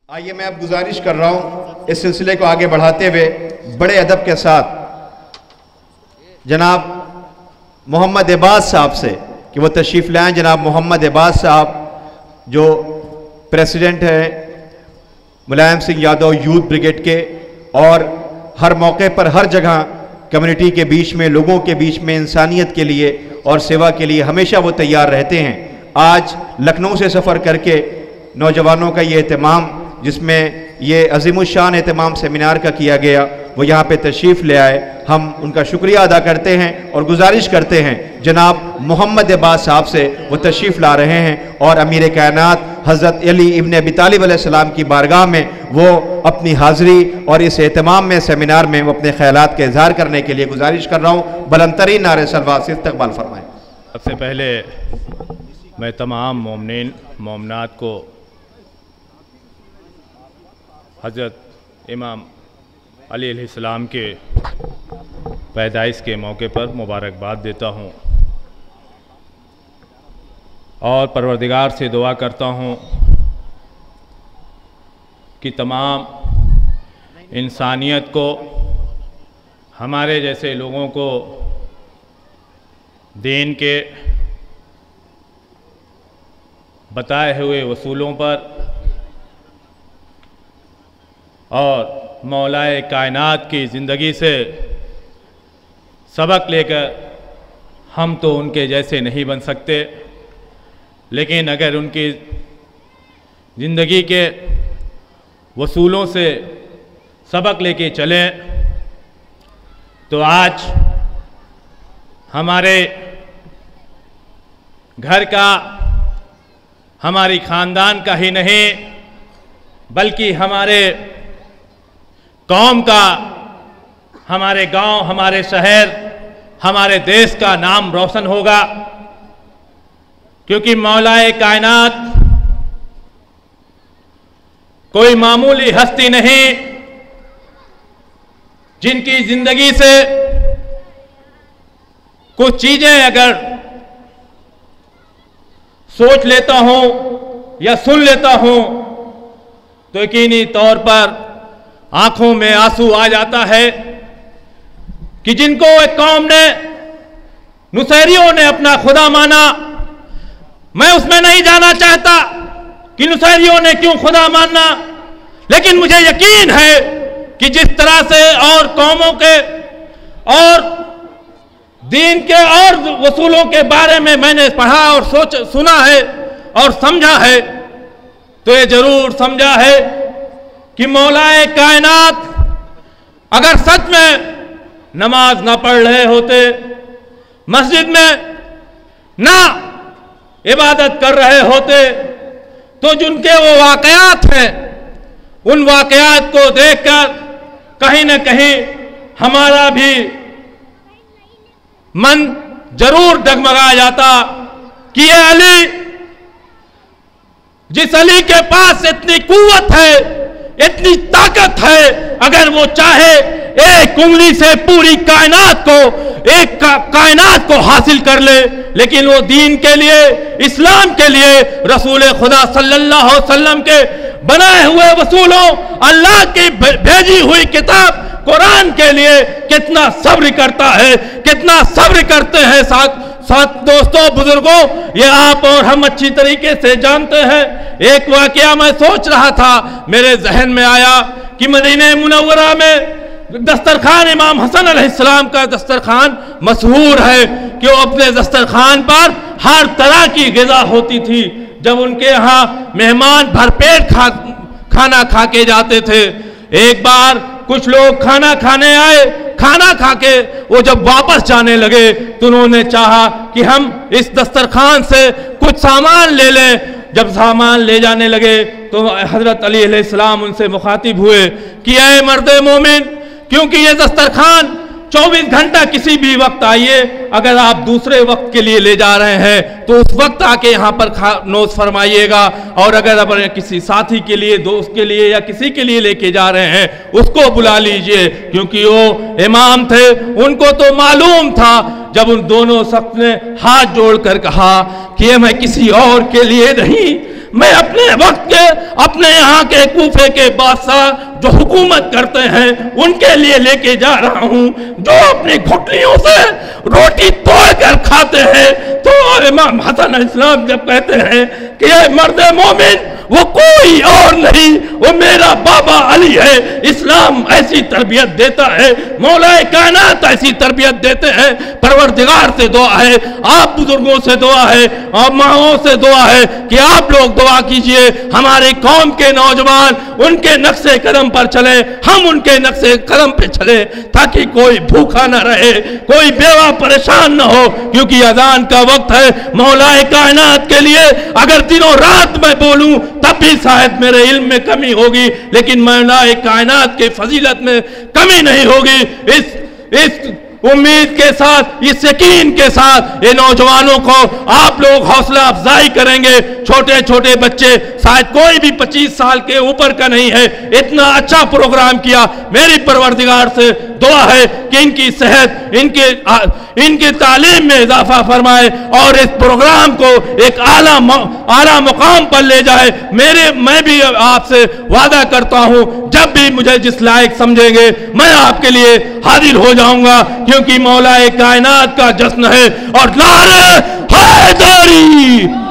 آئیے میں اب گزارش کر رہا ہوں اس سلسلے کو آگے بڑھاتے ہوئے بڑے ادب کے ساتھ جناب محمد عباس صاحب سے کہ وہ تشریف لائیں۔ جناب محمد عباس صاحب جو پریسیڈنٹ ہیں ملائم سنگھ یادو یوتھ بریگیڈ کے، اور ہر موقع پر ہر جگہ کمیونٹی کے بیچ میں، لوگوں کے بیچ میں انسانیت کے لیے اور سیوا کے لیے ہمیشہ وہ تیار رہتے ہیں۔ آج لکھنؤ سے سفر کر کے نوجوانوں کا یہ اہتمام، جس میں یہ عظیم الشان اہتمام سیمینار کا کیا گیا، وہ یہاں پہ تشریف لے آئے۔ ہم ان کا شکریہ ادا کرتے ہیں اور گزارش کرتے ہیں جناب محمد عباس صاحب سے، وہ تشریف لا رہے ہیں اور امیر کائنات حضرت علی ابن ابی طالب علیہ السلام کی بارگاہ میں وہ اپنی حاضری اور اس اہتمام میں سیمینار میں وہ اپنے خیالات کا اظہار کرنے کے لیے گزارش کر رہا ہوں۔ بلند ترین نعرے صلوات سے استقبال فرمائیں۔ سب سے پہلے میں تمام مومنین مومنات کو حضرت امام علی علیہ السلام کے پیدائش کے موقع پر مبارکباد دیتا ہوں اور پروردگار سے دعا کرتا ہوں کہ تمام انسانیت کو، ہمارے جیسے لوگوں کو دین کے بتائے ہوئے اصولوں پر اور مولائے کائنات کی زندگی سے سبق لے کر، ہم تو ان کے جیسے نہیں بن سکتے، لیکن اگر ان کی زندگی کے اصولوں سے سبق لے کے چلیں تو آج ہمارے گھر کا، ہماری خاندان کا ہی نہیں بلکہ ہمارے قوم کا، ہمارے گاؤں، ہمارے شہر، ہمارے دیش کا نام روشن ہوگا، کیونکہ مولائے کائنات کوئی معمولی ہستی نہیں جن کی زندگی سے کچھ چیزیں اگر سوچ لیتا ہوں یا سن لیتا ہوں تو یقینی طور پر آنکھوں میں آنسو آ جاتا ہے کہ جن کو ایک قوم نے، نصیریوں نے اپنا خدا مانا۔ میں اس میں نہیں جانا چاہتا کہ نصیریوں نے کیوں خدا ماننا، لیکن مجھے یقین ہے کہ جس طرح سے اور قوموں کے اور دین کے اور اصولوں کے بارے میں نے پڑھا اور سنا ہے اور سمجھا ہے، تو یہ ضرور سمجھا ہے کہ مولائے کائنات اگر سچ میں نماز نہ پڑھ رہے ہوتے، مسجد میں نہ عبادت کر رہے ہوتے، تو جن کے وہ واقعات ہیں ان واقعات کو دیکھ کر کہیں نہ کہیں ہمارا بھی من ضرور ڈگمگا جاتا کہ یہ علی، جس علی کے پاس اتنی قوت ہے، اتنی طاقت ہے، اگر وہ چاہے ایک انگلی سے پوری کائنات کو، ایک کائنات کو حاصل کر لے، لیکن وہ دین کے لیے، اسلام کے لیے، رسول خدا صلی اللہ علیہ وسلم کے بنائے ہوئے اصولوں، اللہ کی بھیجی ہوئی کتاب قرآن کے لیے کتنا صبر کرتا ہے، کتنا صبر کرتے ہیں۔ ساتھ دوستوں، بزرگوں، یہ آپ اور ہم اچھی طریقے سے جانتے ہیں۔ ایک واقعہ میں سوچ رہا تھا، میرے ذہن میں آیا کہ مدینہ منورہ میں دسترخوان امام حسن علیہ السلام کا دسترخوان مشہور ہے کہ وہ اپنے دسترخوان پر ہر طرح کی غذا ہوتی تھی۔ جب ان کے ہاں مہمان بھرپیٹ کھانا کھا کے جاتے تھے، ایک بار کچھ لوگ کھانا کھانے آئے، کھانا کھا کے وہ جب واپس جانے لگے تو انہوں نے چاہا کہ ہم اس دسترخوان سے کچھ سامان لے لیں۔ جب سامان لے جانے لگے تو حضرت علی علیہ السلام ان سے مخاطب ہوئے کہ اے مرد مومن، کیونکہ یہ دسترخوان 24 گھنٹہ کسی بھی وقت آئیے، اگر آپ دوسرے وقت کے لیے لے جا رہے ہیں تو اس وقت آ کے یہاں پر نوش فرمائیے گا، اور اگر اپنے کسی ساتھی کے لیے، دوست کے لیے یا کسی کے لیے لے کے جا رہے ہیں اس کو بلا لیجئے، کیونکہ وہ امام تھے، ان کو تو معلوم تھا۔ جب ان دونوں شخص نے ہاتھ جوڑ کر کہا کہ میں کسی اور کے لیے نہیں، میں اپنے وقت کے اپنے یہاں کے کوفے کے بادشاہ جو حکومت کرتے ہیں ان کے لیے لے کے جا رہا ہوں، جو اپنی گھٹنیوں سے روٹی توڑ کر کھاتے ہیں۔ تو امام حسن علیہ السلام جب کہتے ہیں کہ اے مرد مومن، وہ کوئی اور نہیں، وہ میرا بابا علی ہے۔ اسلام ایسی تربیت دیتا ہے، مولا کائنات ایسی تربیت دیتے ہیں۔ پروردگار سے دعا ہے، آپ بزرگوں سے دعا ہے، آپ ماؤں سے دعا ہے کہ آپ لوگ دعا کیجئے ہماری قوم کے نوجوان ان کے نقش قدم پر چلے، ہم ان کے نقش قدم پہ چلے، تاکہ کوئی بھوکا نہ رہے، کوئی بیوہ پریشان نہ ہو، کیونکہ اذان کا وقت ہے۔ مولا کائنات کے لیے اگر دنوں رات میں بولوں تب بھی شاید میرے علم میں کمی ہوگی، لیکن مولا کائنات کے فضیلت میں کمی نہیں ہوگی۔ اس امید کے ساتھ، اس یقین کے ساتھ یہ نوجوانوں کو آپ لوگ حوصلہ افزائی کریں گے۔ چھوٹے چھوٹے بچے، شاید کوئی بھی 25 سال کے اوپر کا نہیں ہے، اتنا اچھا پروگرام کیا۔ میری پروردگار سے دعا ہے کہ ان کی صحت، ان کی تعلیم میں اضافہ فرمائے اور اس پروگرام کو ایک اعلیٰ مقام پر لے جائے۔ میں بھی آپ سے وعدہ کرتا ہوں، جب بھی مجھے جس لائق سمجھیں گے میں آپ کے لیے حاضر ہو جاؤں گا، کیونکہ مولا کائنات کا جشن ہے۔ اور نعرہ حیدری!